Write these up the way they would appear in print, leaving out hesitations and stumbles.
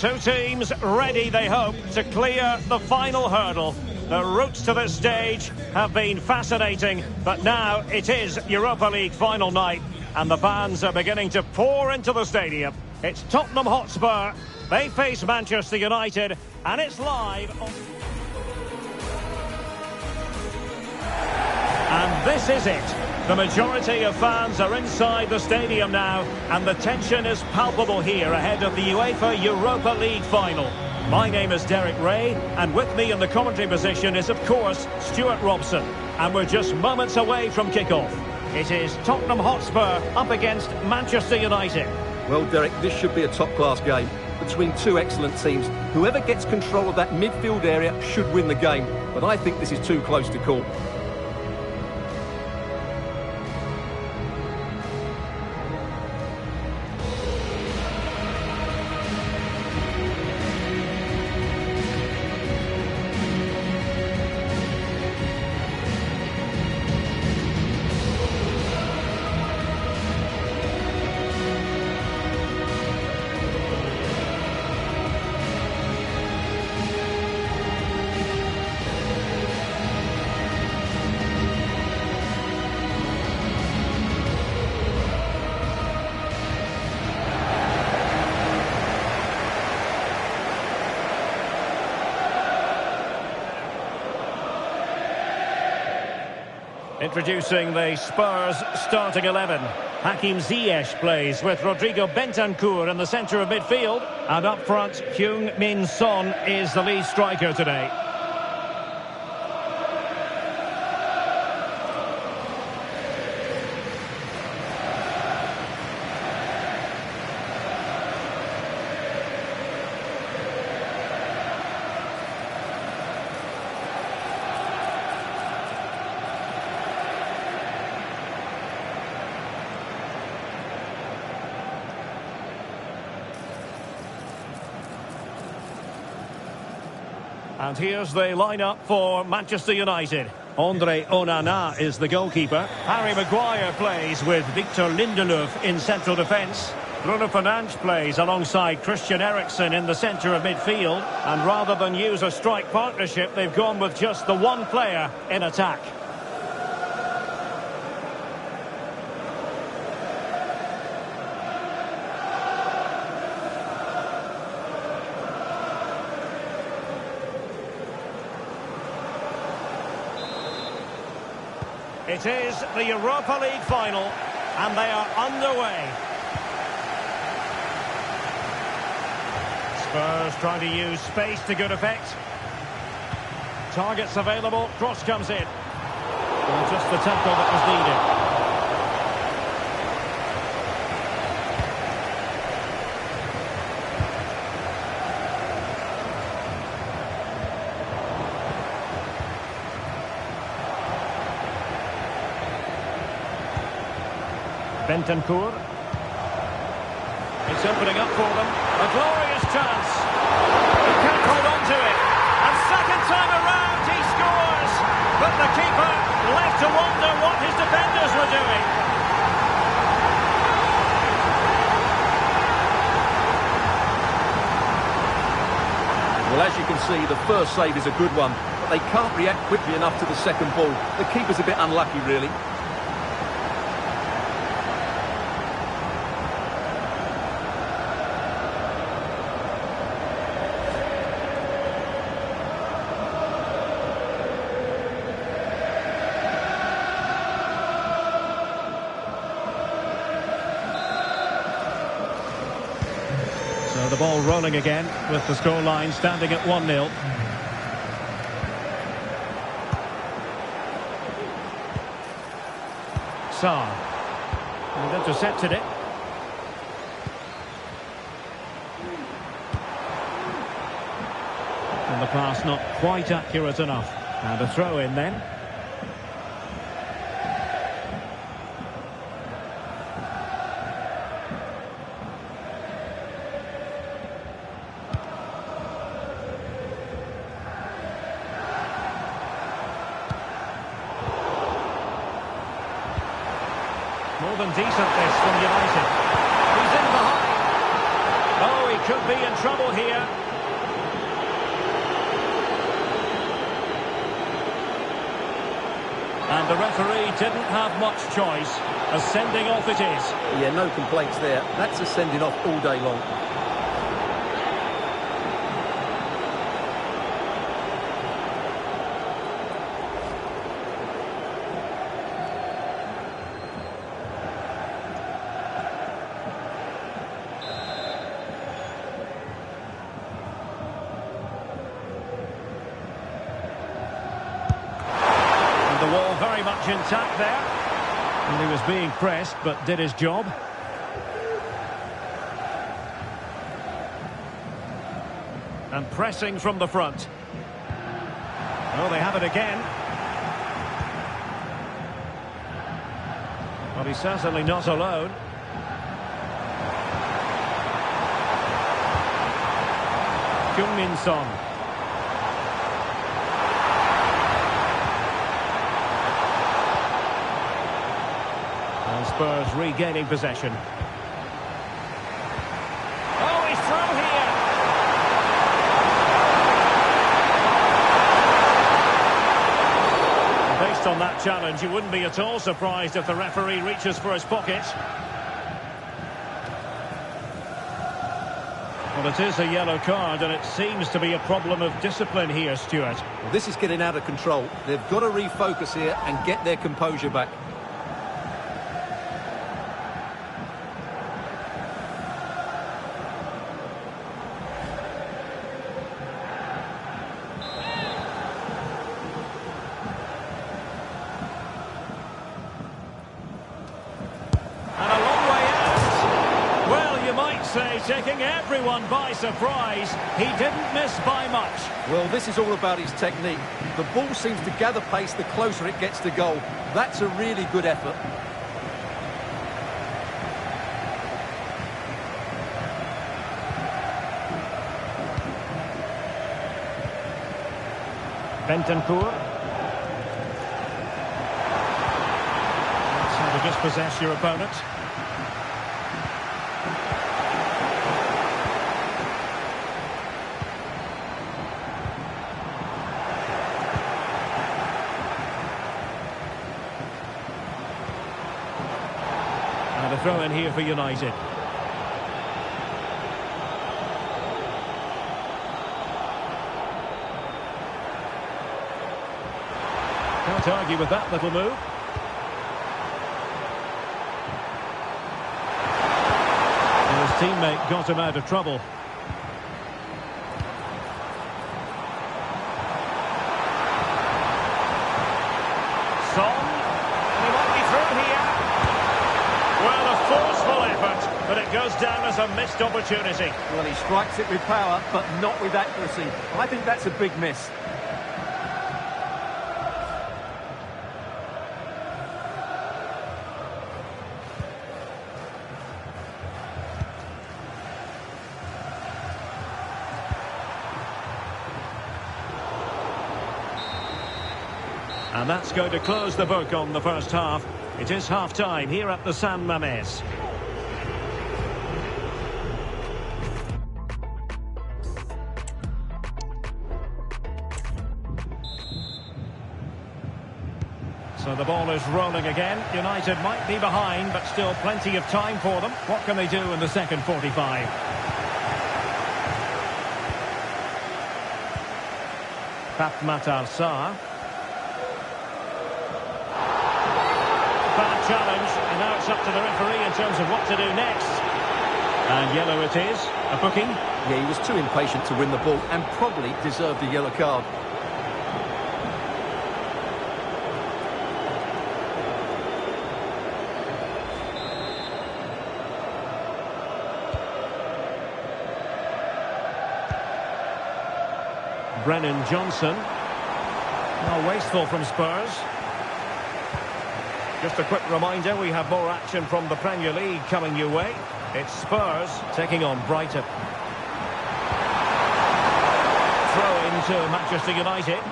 Two teams ready, they hope, to clear the final hurdle. The routes to this stage have been fascinating, but now it is Europa League final night, and the fans are beginning to pour into the stadium. It's Tottenham Hotspur. They face Manchester United, and it's live on... And this is it. The majority of fans are inside the stadium now, and the tension is palpable here ahead of the UEFA Europa League final. My name is Derek Ray, and with me in the commentary position is, of course, Stuart Robson. And we're just moments away from kickoff. It is Tottenham Hotspur up against Manchester United. Well, Derek, this should be a top-class game between two excellent teams. Whoever gets control of that midfield area should win the game, but I think this is too close to call. Introducing the Spurs starting 11. Hakim Ziyech plays with Rodrigo Bentancur in the centre of midfield. And up front, Heung-min Son is the lead striker today. And here's the lineup for Manchester United. Andre Onana is the goalkeeper. Harry Maguire plays with Victor Lindelöf in central defence. Bruno Fernandes plays alongside Christian Eriksen in the centre of midfield. And rather than use a strike partnership, they've gone with just the one player in attack. It is the Europa League final, and they are underway. Spurs trying to use space to good effect. Targets available, cross comes in. And just the tackle that was needed. Bentancur. It's opening up for them. A glorious chance. He can't hold on to it. And second time around he scores. But the keeper left to wonder what his defenders were doing. Well, as you can see, the first save is a good one, but they can't react quickly enough to the second ball. The keeper's a bit unlucky, really. So the ball rolling again with the scoreline standing at 1-0. Sarr. And intercepted it. And the pass not quite accurate enough. And a throw in then. More than decent this from United. He's in behind. Oh, he could be in trouble here. And the referee didn't have much choice. A sending off it is. Yeah, no complaints there. That's a sending off all day long. The wall very much intact there. And he was being pressed, but did his job. And pressing from the front. Oh, they have it again. Well, he's certainly not alone. Min-son. Spurs regaining possession. Oh, he's through here. Based on that challenge, you wouldn't be at all surprised if the referee reaches for his pocket. Well, it is a yellow card, and it seems to be a problem of discipline here, Stuart. Well, this is getting out of control. They've got to refocus here and get their composure back. Taking everyone by surprise. He didn't miss by much. Well, this is all about his technique. The ball seems to gather pace the closer it gets to goal. That's a really good effort. Bentancur. That's how to dispossess your opponent. A throw in here for United. Can't argue with that little move. And his teammate got him out of trouble. Son. He might be through here. Well, a forceful effort, but it goes down as a missed opportunity. Well, he strikes it with power, but not with accuracy. I think that's a big miss. And that's going to close the book on the first half. It is half-time here at the San Mamés. So the ball is rolling again. United might be behind, but still plenty of time for them. What can they do in the second 45? Matar Sarr. Bad challenge, and now it's up to the referee in terms of what to do next. And yellow it is, a booking. Yeah, he was too impatient to win the ball and probably deserved a yellow card. Brennan Johnson. Well, wasteful from Spurs. Just a quick reminder, we have more action from the Premier League coming your way. It's Spurs taking on Brighton. Throw into Manchester United.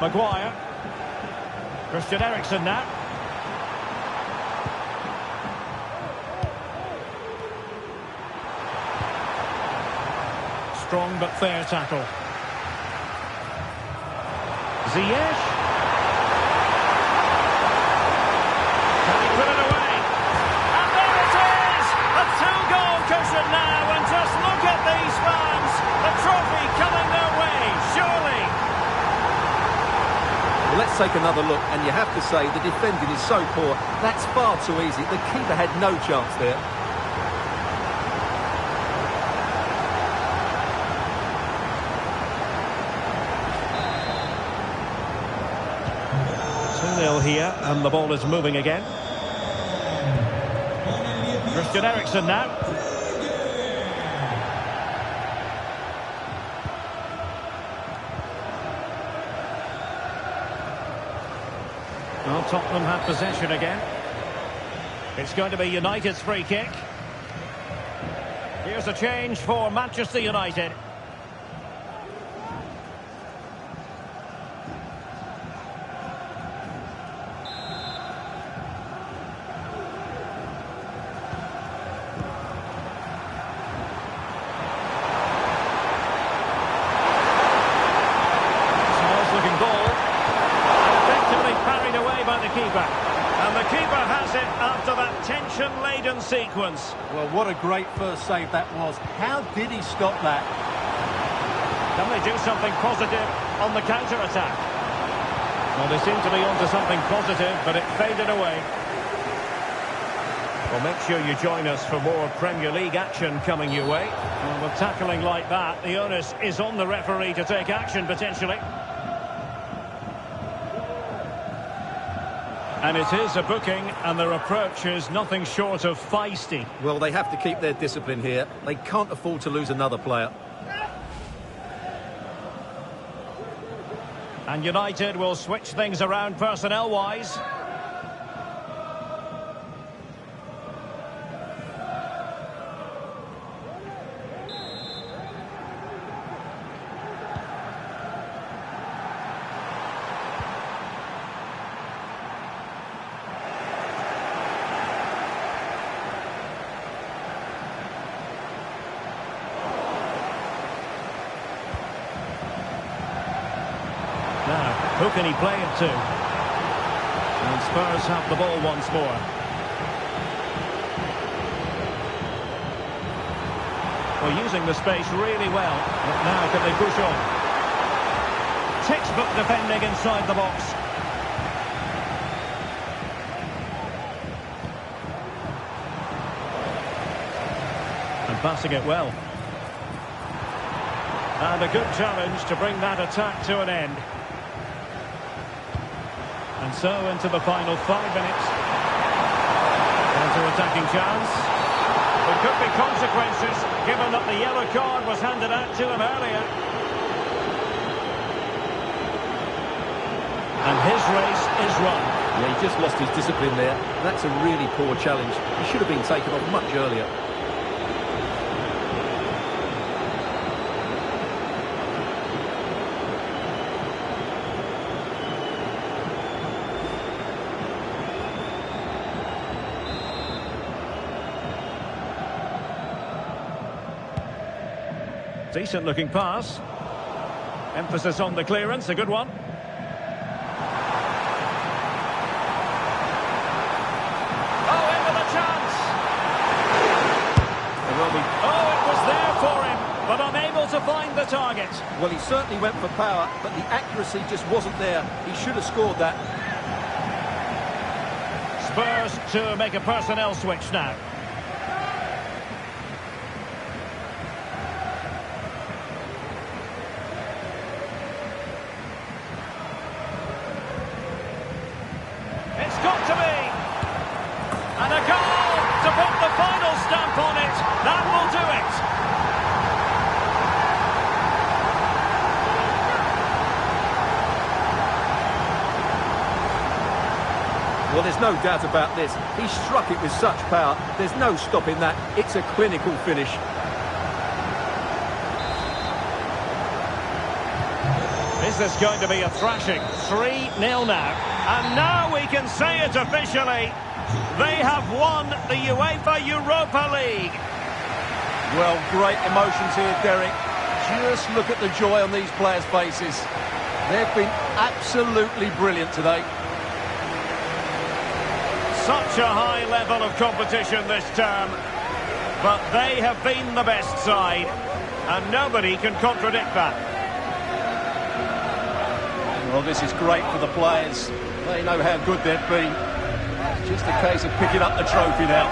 Maguire. Christian Eriksen now. Strong but fair tackle. Ziyech. Can he put it away? And there it is! A two-goal cushion now, and just look at these fans. The trophy coming their way, surely. Well, let's take another look, and you have to say the defending is so poor. That's far too easy. The keeper had no chance there. Here, and the ball is moving again. Christian Eriksen now. Well, Tottenham have possession again. It's going to be United's free kick. Here's a change for Manchester United. And the keeper has it after that tension-laden sequence. Well, what a great first save that was. How did he stop that? Can they do something positive on the counter-attack? Well, they seem to be onto something positive, but it faded away. Well, make sure you join us for more Premier League action coming your way. Well, with tackling like that, the onus is on the referee to take action, potentially. And it is a booking, and their approach is nothing short of feisty. Well, they have to keep their discipline here. They can't afford to lose another player. And United will switch things around personnel-wise. Now, who can he play it to? And Spurs have the ball once more. Well, using the space really well. But now can they push on? Textbook defending inside the box. And passing it well. And a good challenge to bring that attack to an end. And so into the final 5 minutes. Counter-attacking chance. There could be consequences, given that the yellow card was handed out to him earlier. And his race is run. Yeah, he just lost his discipline there. That's a really poor challenge. He should have been taken off much earlier. Decent looking pass. Emphasis on the clearance, a good one. Oh, in with a chance. Oh, it was there for him, but unable to find the target. Well, he certainly went for power, but the accuracy just wasn't there. He should have scored that. Spurs to make a personnel switch now. It's got to be. And a goal to put the final stamp on it. That will do it. Well, there's no doubt about this. He struck it with such power. There's no stopping that. It's a clinical finish. Is this going to be a thrashing? 3-0 now. And now we can say it officially. They have won the UEFA Europa League. Well, great emotions here, Derek. Just look at the joy on these players' faces. They've been absolutely brilliant today. Such a high level of competition this term. But they have been the best side. And nobody can contradict that. Well, this is great for the players. They know how good they've been. Just a case of picking up the trophy now.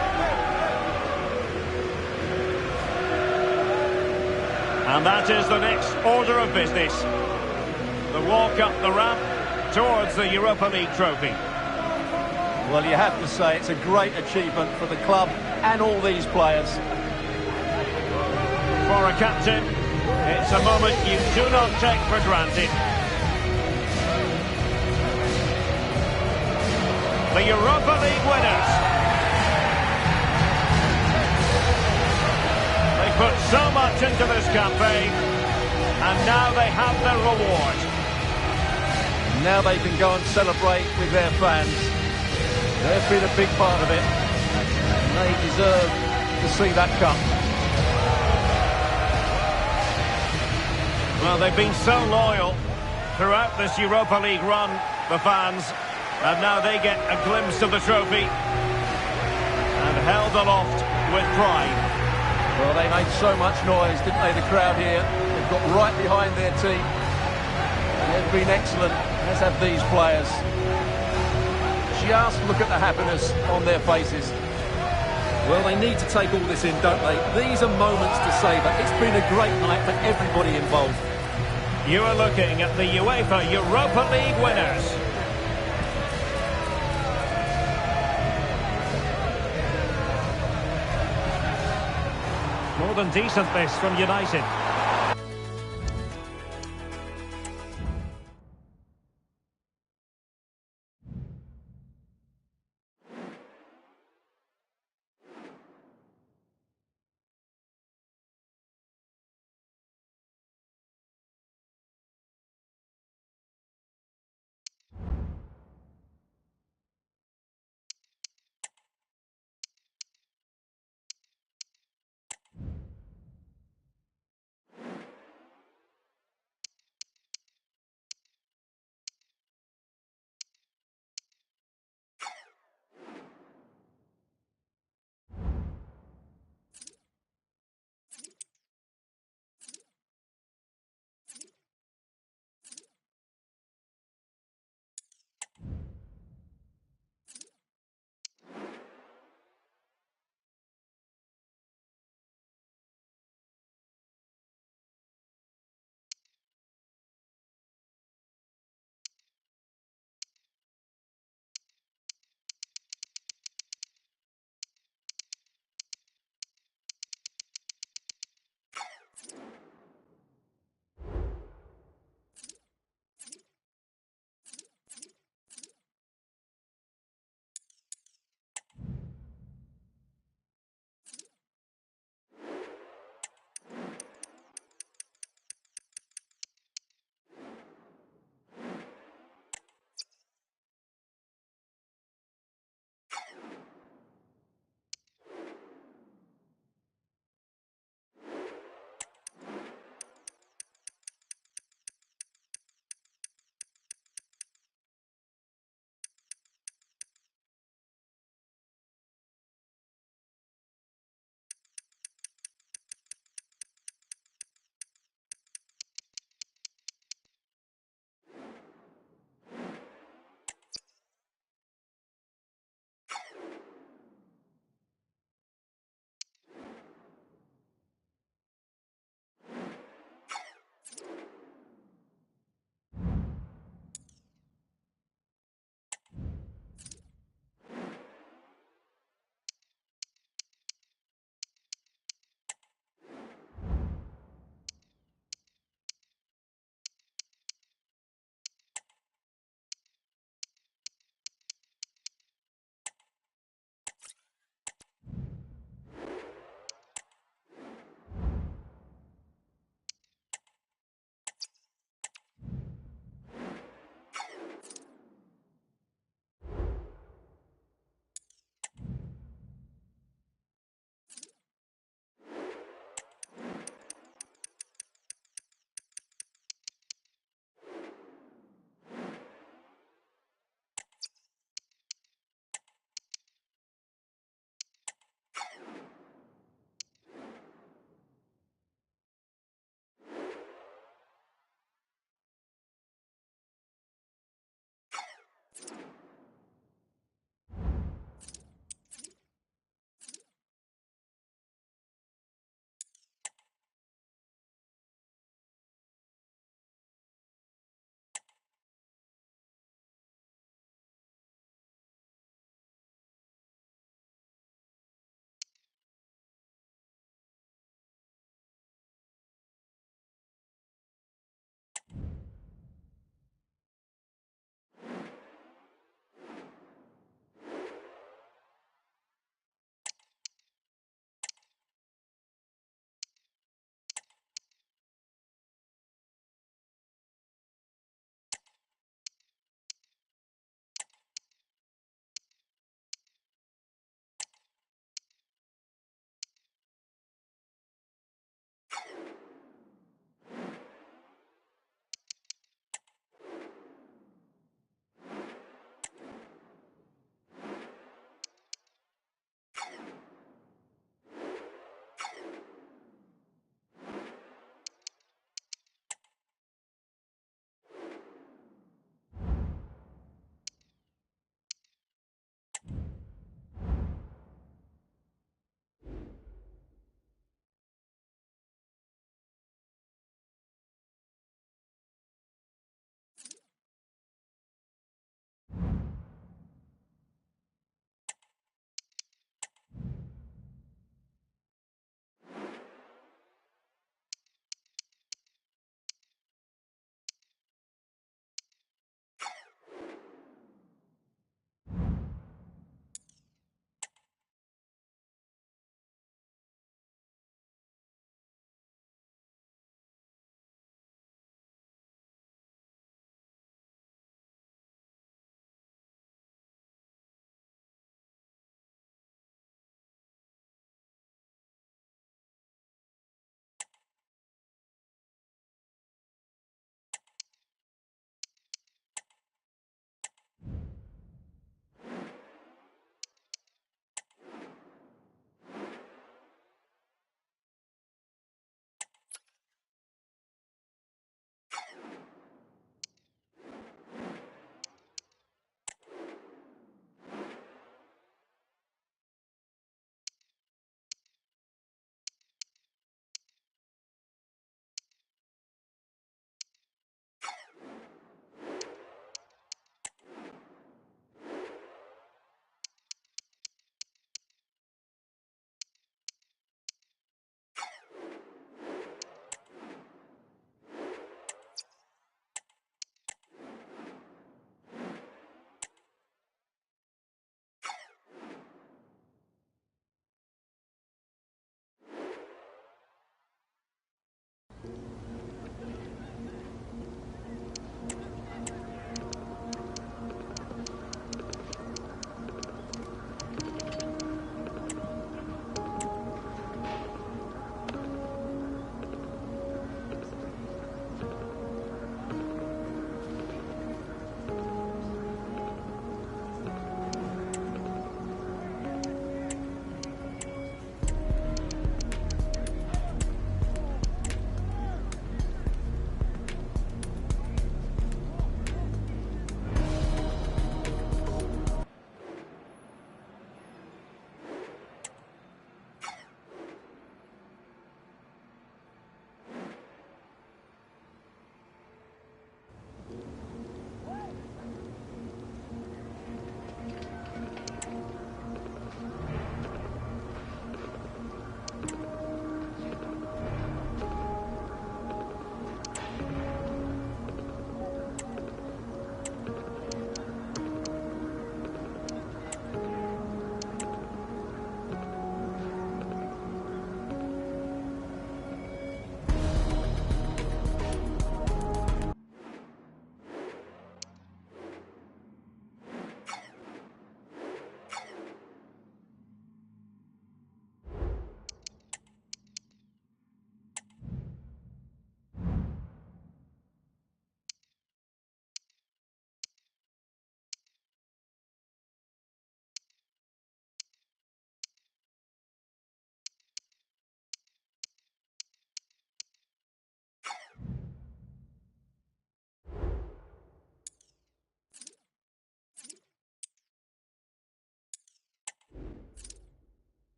And that is the next order of business. The walk up the ramp towards the Europa League trophy. Well, you have to say it's a great achievement for the club and all these players. For a captain, it's a moment you do not take for granted. The Europa League winners. They put so much into this campaign, and now they have their reward. Now they can go and celebrate with their fans. They've been a big part of it, and they deserve to see that cup. Well, they've been so loyal throughout this Europa League run, the fans. And now they get a glimpse of the trophy and held aloft with pride. Well, they made so much noise, didn't they, the crowd here? They've got right behind their team. They've been excellent, as have these players. Just look at the happiness on their faces. Well, they need to take all this in, don't they? These are moments to savour. It's been a great night for everybody involved. You are looking at the UEFA Europa League winners. More than decent this from United.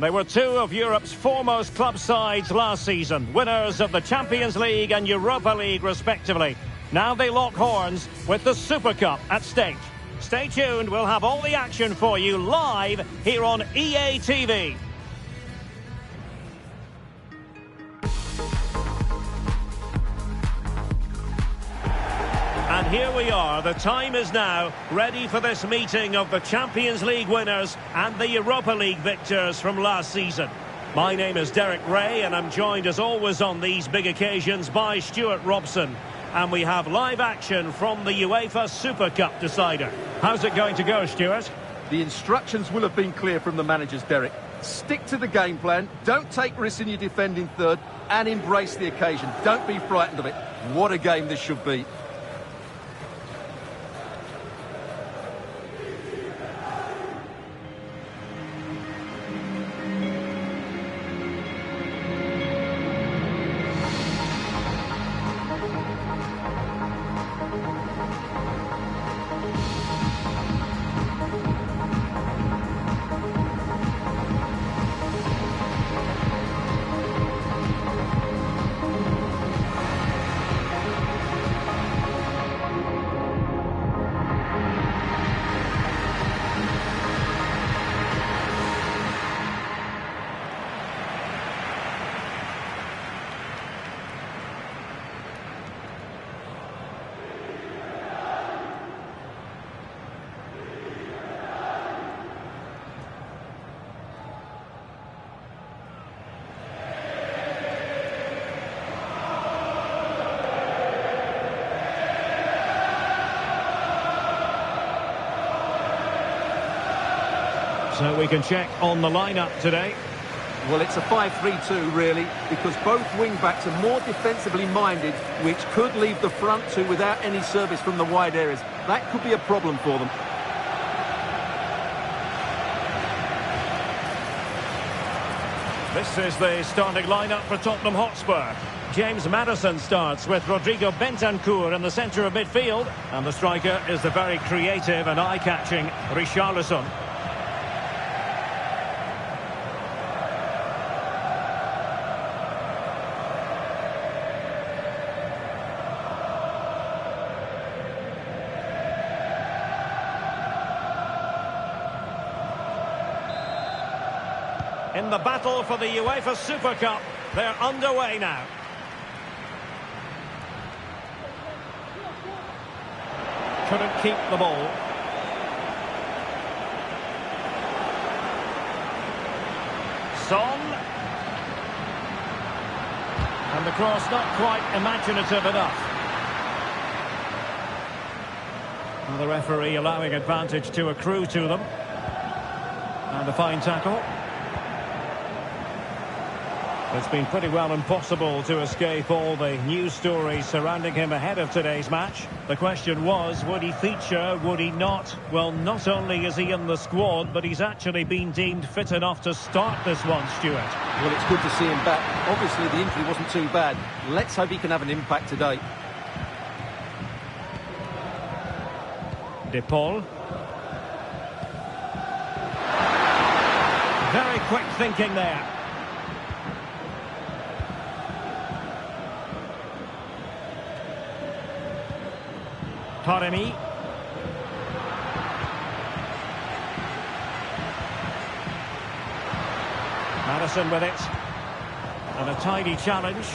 They were two of Europe's foremost club sides last season, winners of the Champions League and Europa League respectively. Now they lock horns with the Super Cup at stake. Stay tuned, we'll have all the action for you live here on EA TV. And here we are, the time is now, ready for this meeting of the Champions League winners and the Europa League victors from last season. My name is Derek Ray and I'm joined as always on these big occasions by Stuart Robson. And we have live action from the UEFA Super Cup decider. How's it going to go, Stuart? The instructions will have been clear from the managers, Derek. Stick to the game plan, don't take risks in your defending third, and embrace the occasion. Don't be frightened of it. What a game this should be. So we can check on the lineup today. Well, it's a 5-3-2 really, because both wing-backs are more defensively minded, which could leave the front two without any service from the wide areas. That could be a problem for them. This is the starting lineup for Tottenham Hotspur. James Maddison starts with Rodrigo Bentancur in the centre of midfield. And the striker is the very creative and eye-catching Richarlison. In the battle for the UEFA Super Cup, they're underway now. Couldn't keep the ball. Son. And the cross not quite imaginative enough. And the referee allowing advantage to accrue to them. And a fine tackle. It's been pretty well impossible to escape all the news stories surrounding him ahead of today's match. The question was, would he feature, would he not? Well, not only is he in the squad, but he's actually been deemed fit enough to start this one, Stuart. Well, it's good to see him back. Obviously, the injury wasn't too bad. Let's hope he can have an impact today. De Paul. Very quick thinking there. Taremi. Maddison with it. And a tidy challenge.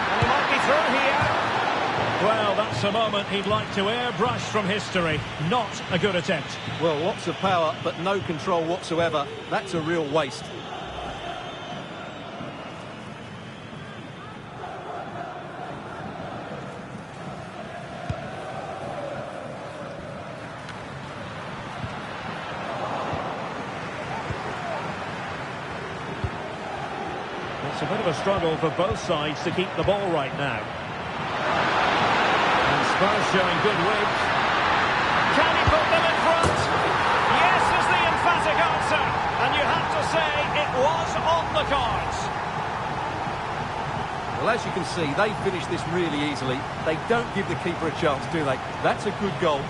And he might be through here. Well, that's a moment he'd like to airbrush from history. Not a good attempt. Well, lots of power, but no control whatsoever. That's a real waste. It's a bit of a struggle for both sides to keep the ball right now. And Spurs showing good width. Can he put them in front? Yes is the emphatic answer. And you have to say it was on the cards. Well, as you can see, they finish this really easily. They don't give the keeper a chance, do they? That's a good goal.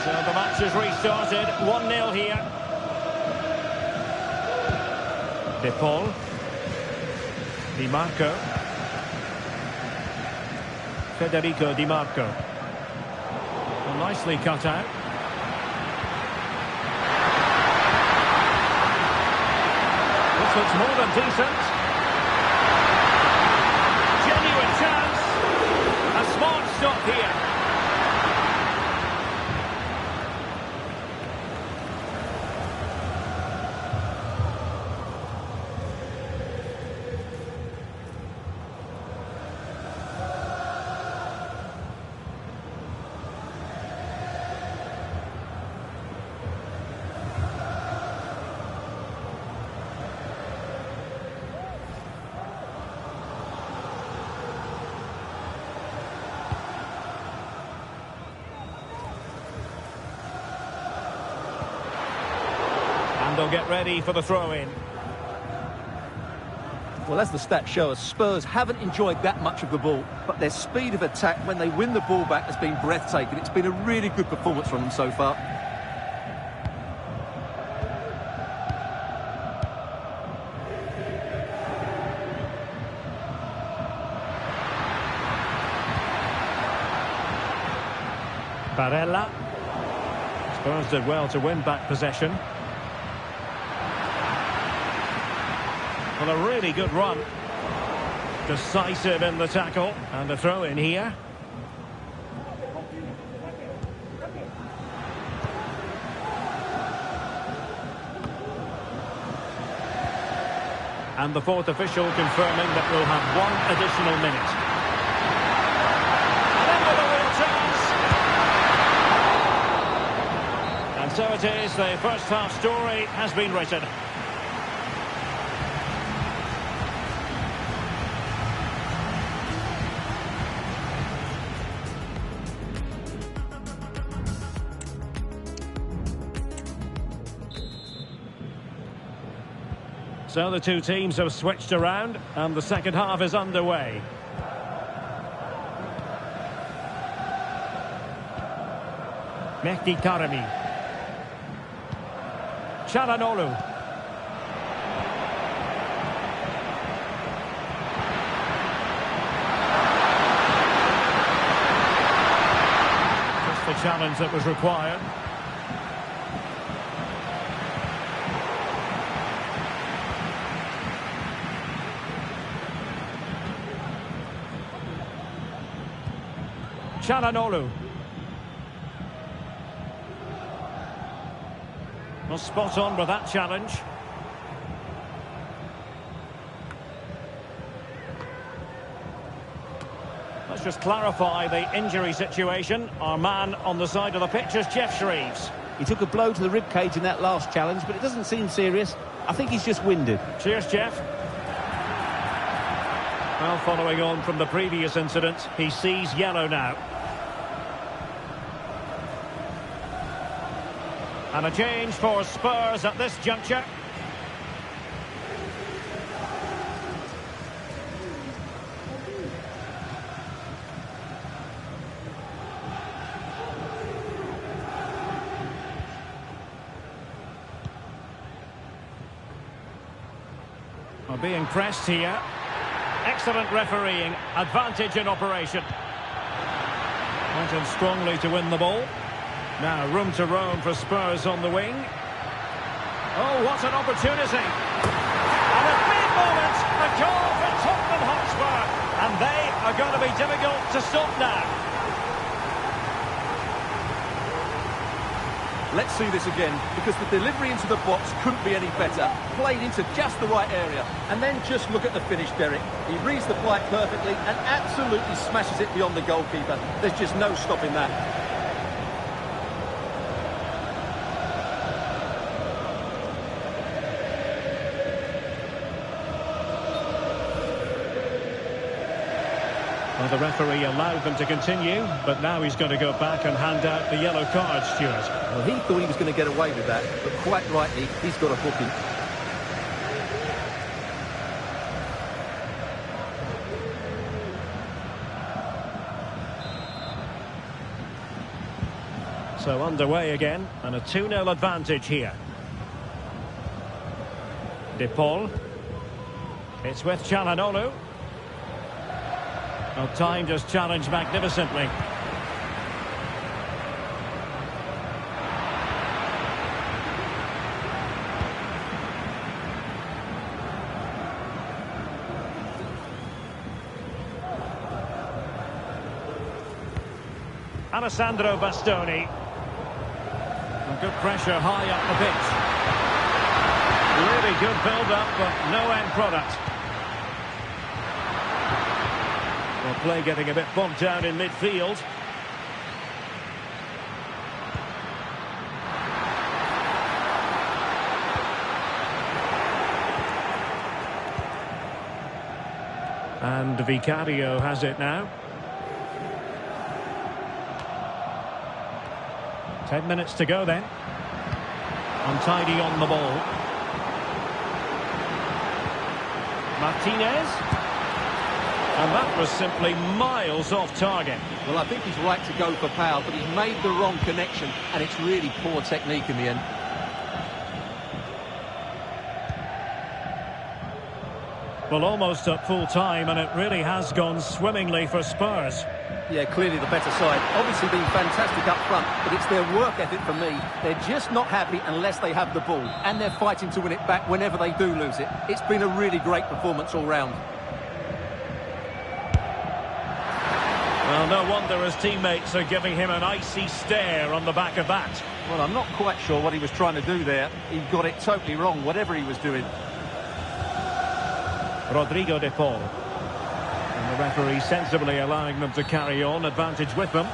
So the match has restarted, 1-0 here. De Paul. Di Marco. Federico Di Marco. Well, nicely cut out. This looks more than decent. Genuine chance. A smart stop here. And they'll get ready for the throw-in. Well, as the stats show us, Spurs haven't enjoyed that much of the ball, but their speed of attack when they win the ball back has been breathtaking. It's been a really good performance from them so far. Barella. Spurs did well to win back possession. Well, a really good run. Decisive in the tackle. And a throw in here. And the fourth official confirming that we'll have one additional minute. And so it is, the first half story has been written. So the two teams have switched around and the second half is underway. Mehdi Karami. Çalhanoğlu. Just the challenge that was required. Çalhanoğlu. Well, spot on with that challenge. Let's just clarify the injury situation. Our man on the side of the pitch is Jeff Shreves. He took a blow to the ribcage in that last challenge, but it doesn't seem serious. I think he's just winded. Cheers, Jeff. Well, following on from the previous incident, he sees yellow now. And a change for Spurs at this juncture. Well, being pressed here. Excellent refereeing, advantage in operation. Went in strongly to win the ball. Now room to roam for Spurs on the wing. Oh, what an opportunity. And a big moment, a goal for Tottenham Hotspur. And they are going to be difficult to stop now. Let's see this again, because the delivery into the box couldn't be any better. Played into just the right area. And then just look at the finish, Derek. He reads the flight perfectly and absolutely smashes it beyond the goalkeeper. There's just no stopping that. Well, the referee allowed them to continue, but now he's going to go back and hand out the yellow card, Stuart. Well, he thought he was going to get away with that, but quite rightly, he's got a booking. So underway again, and a 2-0 advantage here. De Paul. It's with Çalhanoğlu. Well, timed his challenge magnificently. Alessandro Bastoni. And good pressure high up the pitch. Really good build-up, but no end product. Well, play getting a bit bogged down in midfield. And Vicario has it now. 10 minutes to go then. Untidy on the ball. Martinez. And that was simply miles off target. Well, I think he's right to go for power, but he's made the wrong connection, and it's really poor technique in the end. Well, almost at full time, and it really has gone swimmingly for Spurs. Yeah, clearly the better side. Obviously been fantastic up front, but it's their work ethic for me. They're just not happy unless they have the ball, and they're fighting to win it back whenever they do lose it. It's been a really great performance all round. Well, no wonder his teammates are giving him an icy stare on the back of that. Well, I'm not quite sure what he was trying to do there. He got it totally wrong, whatever he was doing. Rodrigo de Paul. And the referee sensibly allowing them to carry on, advantage with them.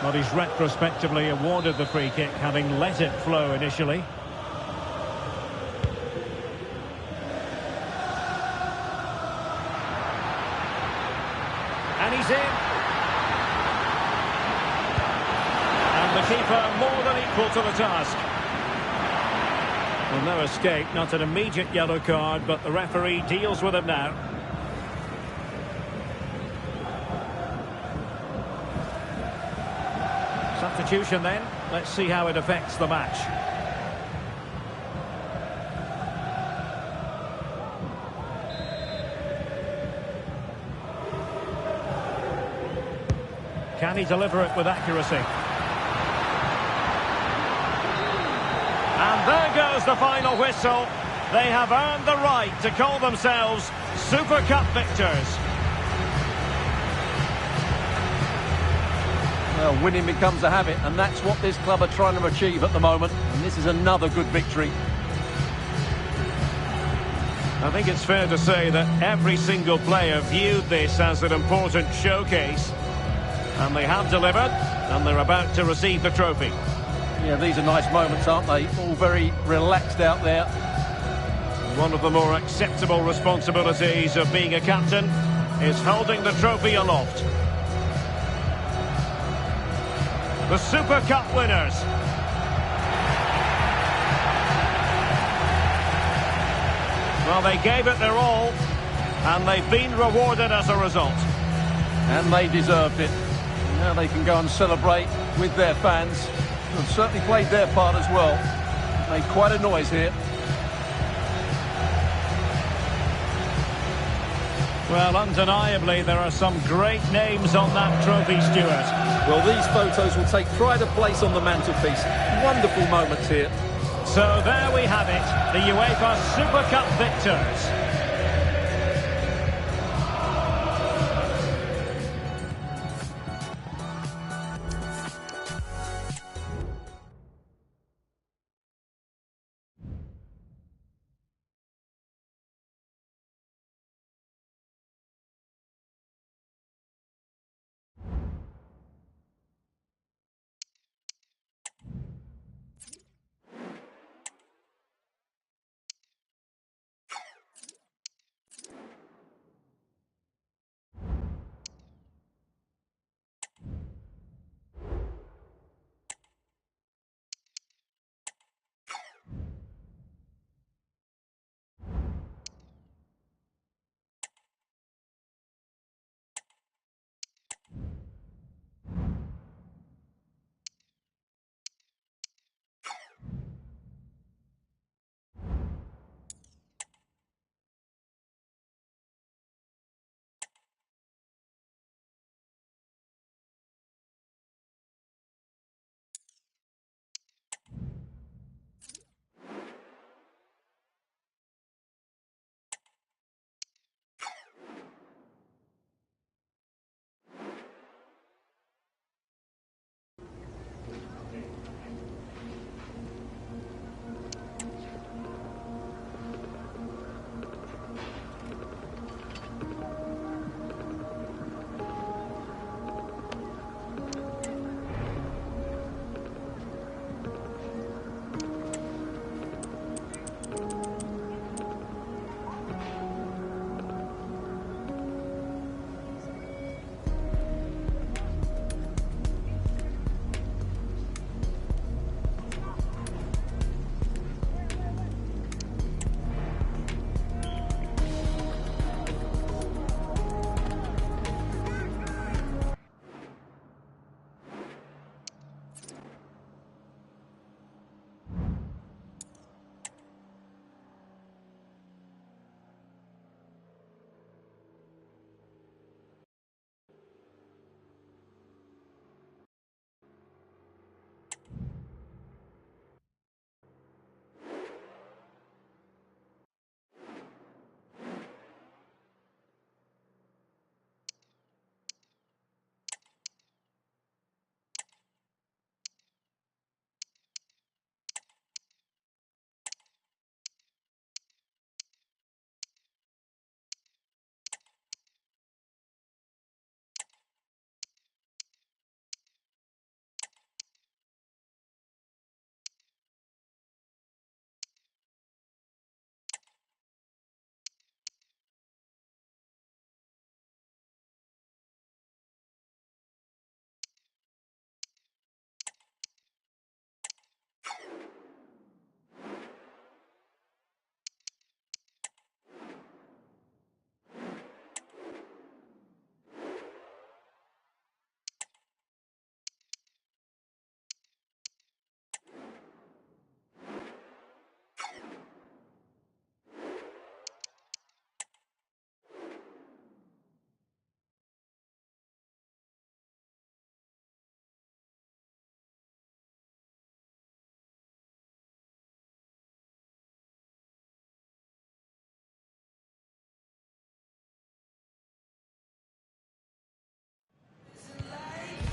But he's retrospectively awarded the free kick, having let it flow initially. And he's in. And the keeper more than equal to the task. Well, no escape, not an immediate yellow card, but the referee deals with him now. Substitution then. Let's see how it affects the match. Can he deliver it with accuracy? And there goes the final whistle. They have earned the right to call themselves Super Cup victors. Well, winning becomes a habit, and that's what this club are trying to achieve at the moment. And this is another good victory. I think it's fair to say that every single player viewed this as an important showcase. And they have delivered, and they're about to receive the trophy. Yeah, these are nice moments, aren't they? All very relaxed out there. One of the more acceptable responsibilities of being a captain is holding the trophy aloft. The Super Cup winners. Well, they gave it their all, and they've been rewarded as a result. And they deserved it. Now they can go and celebrate with their fans. They've certainly played their part as well. Made quite a noise here. Well, undeniably, there are some great names on that trophy, Stuart. Well, these photos will take pride of place on the mantelpiece. Wonderful moments here. So there we have it, the UEFA Super Cup victors.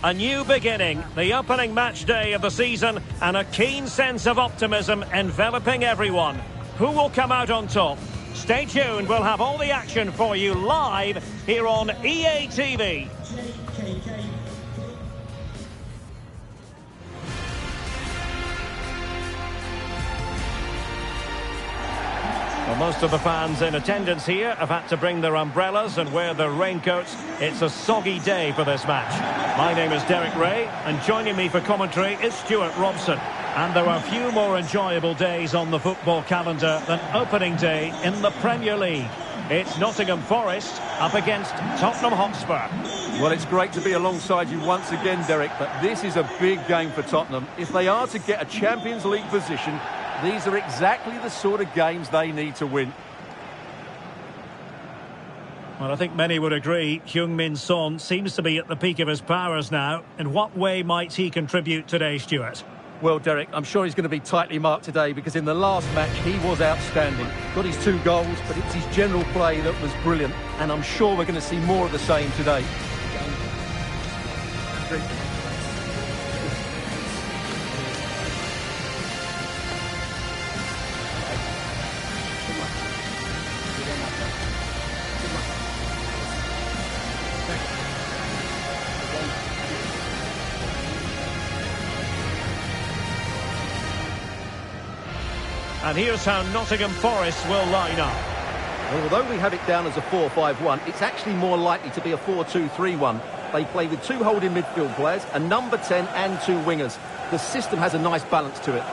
A new beginning, the opening match day of the season, and a keen sense of optimism enveloping everyone. Who will come out on top? Stay tuned, we'll have all the action for you live here on EA TV. Well, most of the fans in attendance here have had to bring their umbrellas and wear their raincoats. It's a soggy day for this match. My name is Derek Ray, and joining me for commentary is Stuart Robson. And there are few more enjoyable days on the football calendar than opening day in the Premier League. It's Nottingham Forest up against Tottenham Hotspur. Well, it's great to be alongside you once again, Derek, but this is a big game for Tottenham. If they are to get a Champions League position, these are exactly the sort of games they need to win. Well, I think many would agree. Heung-min Son seems to be at the peak of his powers now. In what way might he contribute today, Stuart? Well, Derek, I'm sure he's going to be tightly marked today because in the last match he was outstanding. Got his 2 goals, but it was his general play that was brilliant. And I'm sure we're going to see more of the same today. And here's how Nottingham Forest will line up. Well, although we have it down as a 4-5-1, it's actually more likely to be a 4-2-3-1. They play with 2 holding midfield players, a number 10 and 2 wingers. The system has a nice balance to it.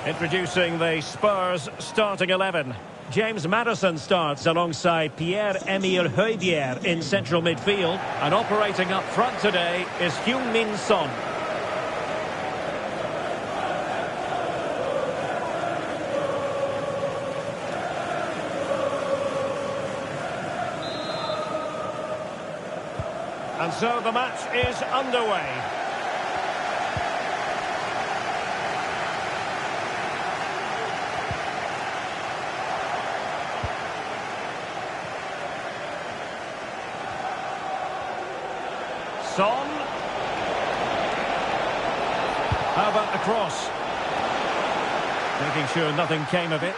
Introducing the Spurs starting 11. James Maddison starts alongside Pierre-Emile Højbjerg in central midfield. And operating up front today is Heung-min Son. And so the match is underway. Son. How about the cross? Making sure nothing came of it.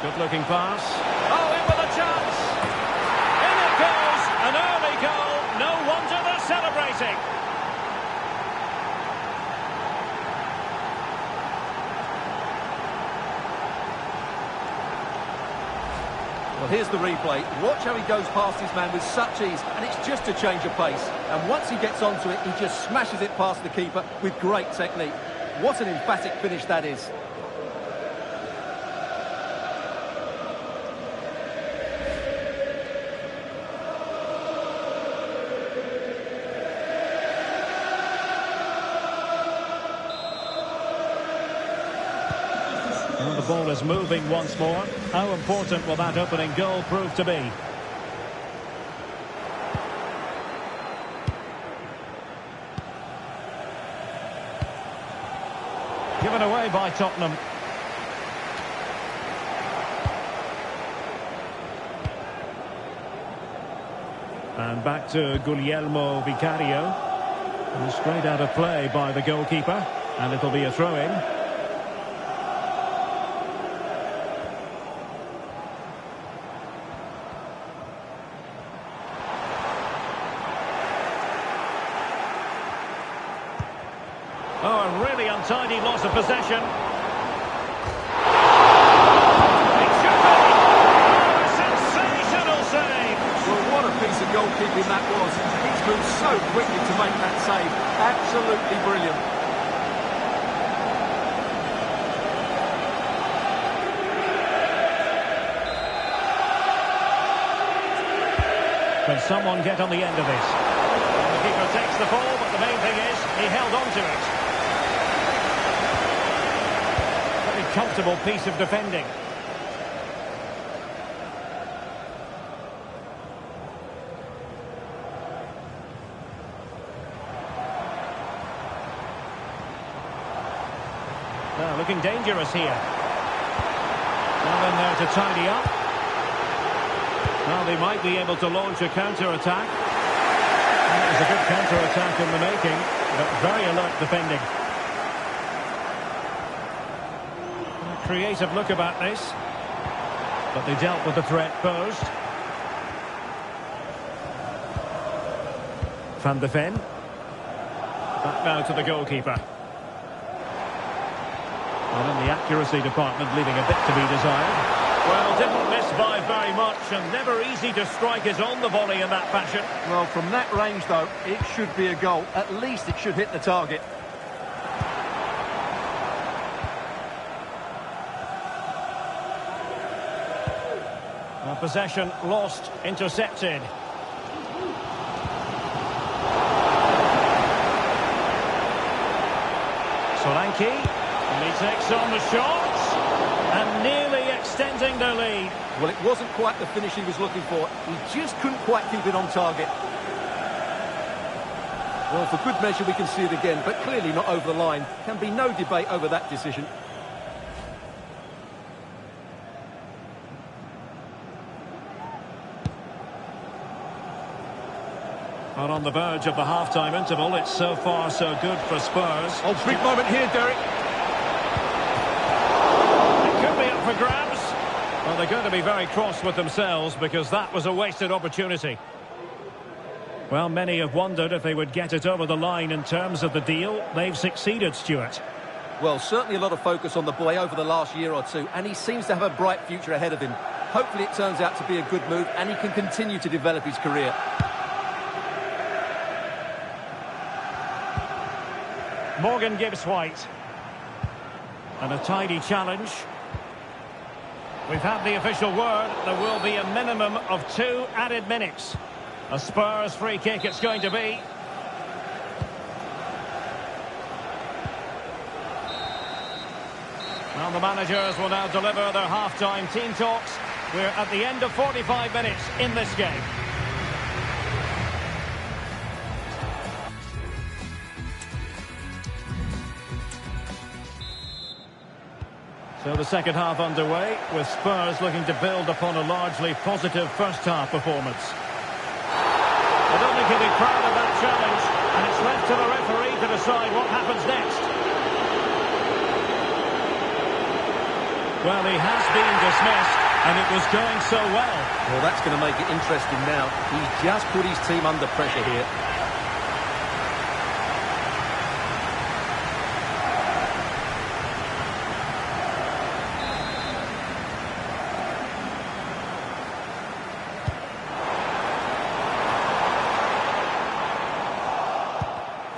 Good-looking pass. Oh, in with a chance. In it goes. An early goal. No wonder they're celebrating. Well, here's the replay. Watch how he goes past his man with such ease, and it's just a change of pace. And once he gets onto it, he just smashes it past the keeper with great technique. What an emphatic finish that is. Well, the ball is moving once more. How important will that opening goal prove to be? Given away by Tottenham. And back to Guglielmo Vicario. And straight out of play by the goalkeeper. And it'll be a throw-in. Oh, a really untidy loss of possession. It should be. Oh, a sensational save. Well, what a piece of goalkeeping that was. He's moved so quickly to make that save. Absolutely brilliant. Can someone get on the end of this? The keeper takes the ball, but the main thing is he held on to it. Very comfortable piece of defending. Now looking dangerous here. Now in there to tidy up. Well, they might be able to launch a counter-attack. It was a good counter-attack in the making, but very alert defending. A creative look about this. But they dealt with the threat posed. Van de Ven. Back now to the goalkeeper. And in the accuracy department, leaving a bit to be desired. Well, didn't miss by very much, and never easy to strike it on the volley in that fashion. Well, from that range, though, it should be a goal. At least it should hit the target. Well, possession lost, intercepted. Solanke, and he takes on the shot, and nearly extending the lead. Well, it wasn't quite the finish he was looking for. He just couldn't quite keep it on target. Well, for good measure, we can see it again, but clearly not over the line. Can be no debate over that decision. Well, on the verge of the half-time interval, it's so far so good for Spurs. Oh, big moment here, Derek. It could be up for grabs. Well, they're going to be very cross with themselves because that was a wasted opportunity. Well, many have wondered if they would get it over the line in terms of the deal. They've succeeded, Stuart. Well, certainly a lot of focus on the boy over the last year or two, and he seems to have a bright future ahead of him. Hopefully it turns out to be a good move, and he can continue to develop his career. Morgan Gibbs-White. And a tidy challenge. We've had the official word. There will be a minimum of 2 added minutes. A Spurs free kick it's going to be. Well, the managers will now deliver their half-time team talks. We're at the end of 45 minutes in this game. So the second half underway, with Spurs looking to build upon a largely positive first-half performance. I don't think he'll be proud of that challenge, and it's left to the referee to decide what happens next. Well, he has been dismissed, and it was going so well. Well, that's going to make it interesting now. He's just put his team under pressure here.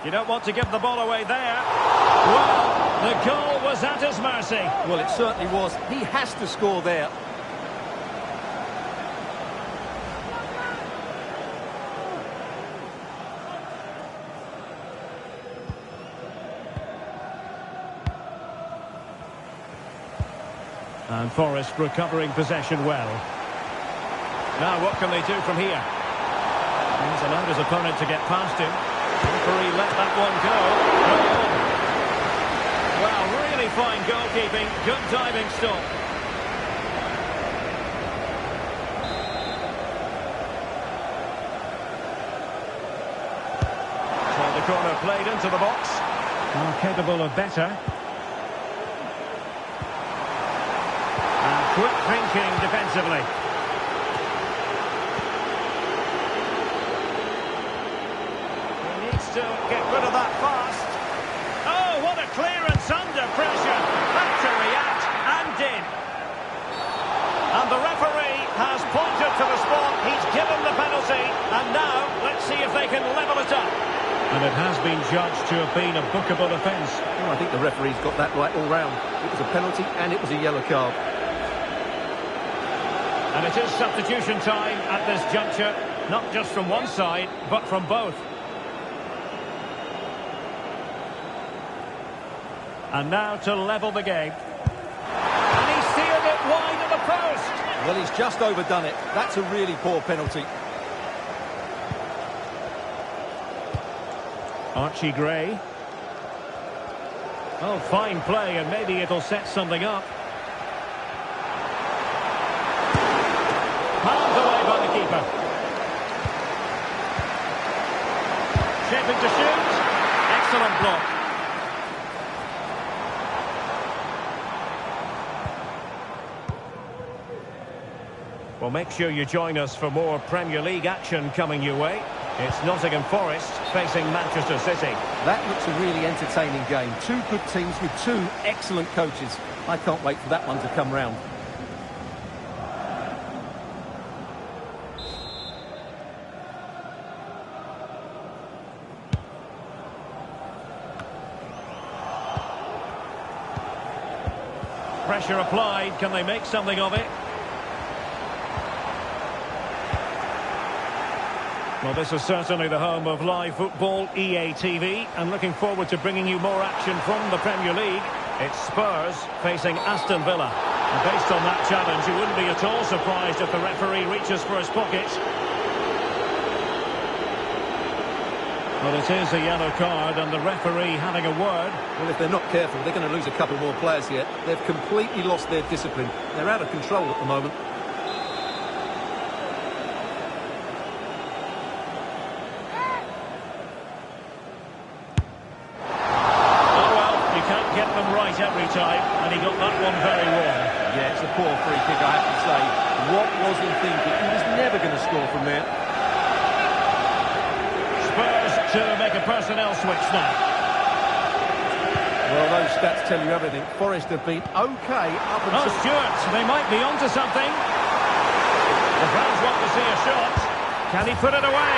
You don't want to give the ball away there. Well, the goal was at his mercy. Well, it certainly was. He has to score there. And Forest recovering possession well. Now, what can they do from here? He's allowed his opponent to get past him. Referee let that one go. Well, really fine goalkeeping. Good diving stop. So the corner played into the box. Well, capable of better. And quick thinking defensively. To get rid of that fast. Oh, what a clearance under pressure. Had to react and did. And the referee has pointed to the spot. He's given the penalty. And now, let's see if they can level it up. And it has been judged to have been a bookable offence. Well, I think the referee's got that right all round. It was a penalty and it was a yellow card. And it is substitution time at this juncture. Not just from one side, but from both. And now to level the game. And he steered it wide of the post. Well, he's just overdone it. That's a really poor penalty. Archie Gray. Oh, fine play, and maybe it'll set something up. Palmed away by the keeper. Shaping to shoot. Excellent block. Well, make sure you join us for more Premier League action coming your way. It's Nottingham Forest facing Manchester City. That looks a really entertaining game. Two good teams with two excellent coaches. I can't wait for that one to come round. Pressure applied. Can they make something of it? Well, this is certainly the home of live football, EA TV, and looking forward to bringing you more action from the Premier League. It's Spurs facing Aston Villa. And based on that challenge, you wouldn't be at all surprised if the referee reaches for his pocket. Well, it is a yellow card, and the referee having a word. Well, if they're not careful, they're going to lose a couple more players here. They've completely lost their discipline. They're out of control at the moment. Every time, and he got that one very wrong. Yeah, it's a poor free kick, I have to say. What was he thinking? He was never going to score from there. Spurs to make a personnel switch now. Well, those stats tell you everything. Forest have been okay up until... Oh, Stewart, they might be onto something. The fans want to see a shot. Can he put it away?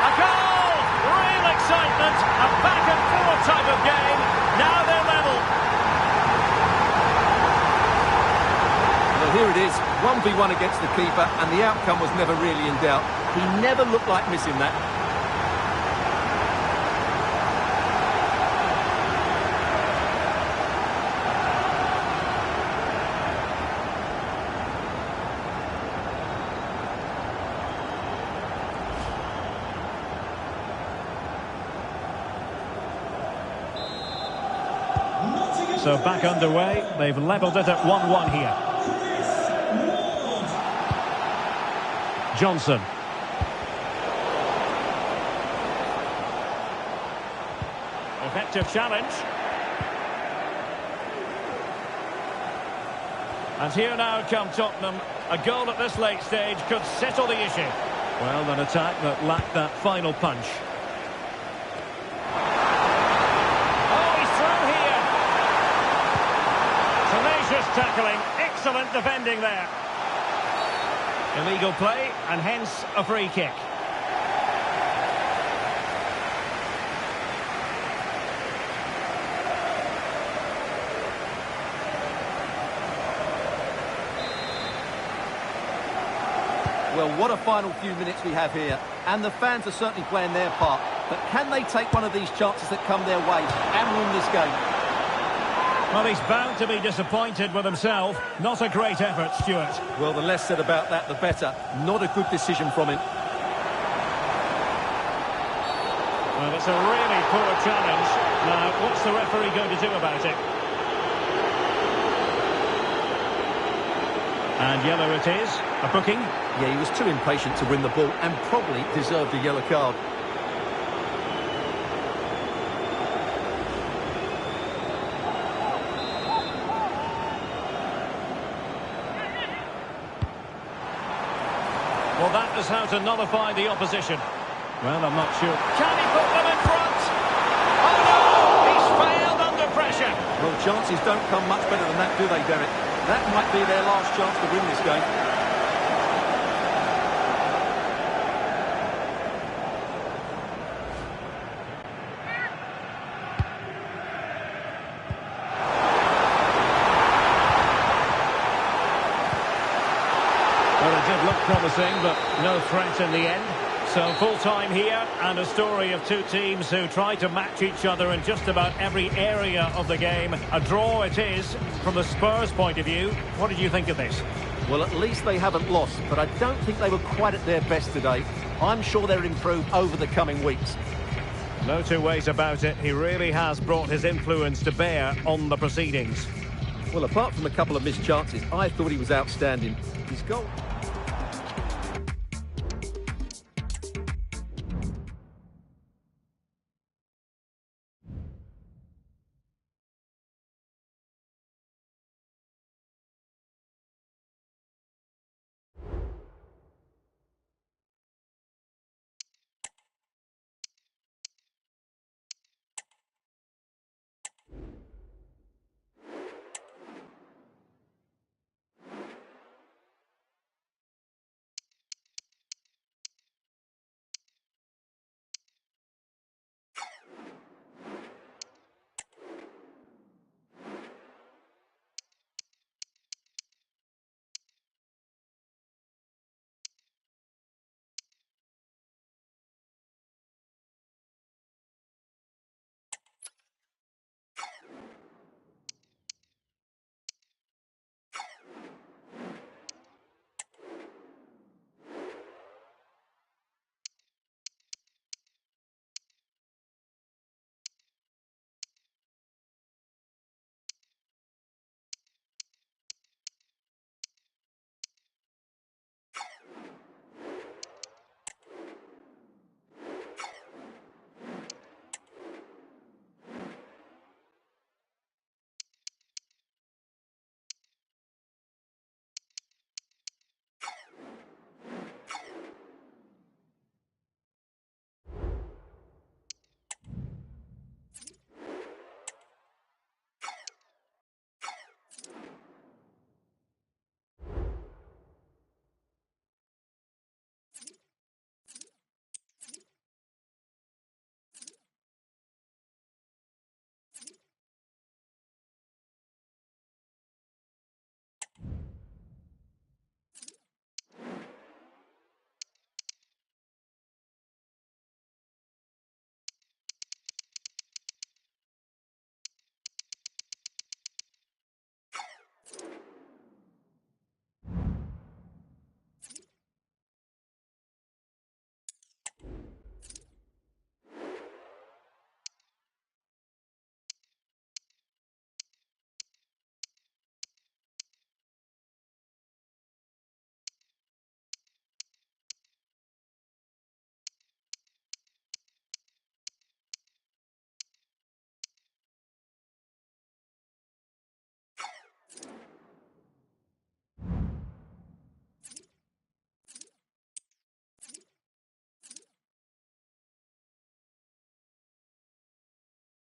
A goal! Real excitement. A back-and-forth type of game. Now they're level. Here it is, 1v1 against the keeper, and the outcome was never really in doubt. He never looked like missing that. So back underway, they've levelled it at 1-1 here. Johnson. Effective challenge. And here now come Tottenham. A goal at this late stage could settle the issue. Well, an attack that lacked that final punch. Oh, he's through here. Tenacious tackling. Excellent defending there. Illegal play, and hence a free kick. Well, what a final few minutes we have here. And the fans are certainly playing their part. But can they take one of these chances that come their way and win this game? Well, he's bound to be disappointed with himself. Not a great effort, Stewart. Well, the less said about that, the better. Not a good decision from him. Well, it's a really poor challenge. Now, what's the referee going to do about it? And yellow it is. A booking. Yeah, he was too impatient to win the ball and probably deserved a yellow card. Well, that is how to nullify the opposition. Well, I'm not sure. Can he put them in front? Oh, no! He's failed under pressure. Well, chances don't come much better than that, do they, Derek? That might be their last chance to win this game. Well, it did look promising, but no threat in the end. So full time here, and a story of two teams who try to match each other in just about every area of the game. A draw it is. From the Spurs point of view, what did you think of this? Well, at least they haven't lost, but I don't think they were quite at their best today. I'm sure they'll improve over the coming weeks. No two ways about it. He really has brought his influence to bear on the proceedings. Well, apart from a couple of missed chances, I thought he was outstanding. His goal...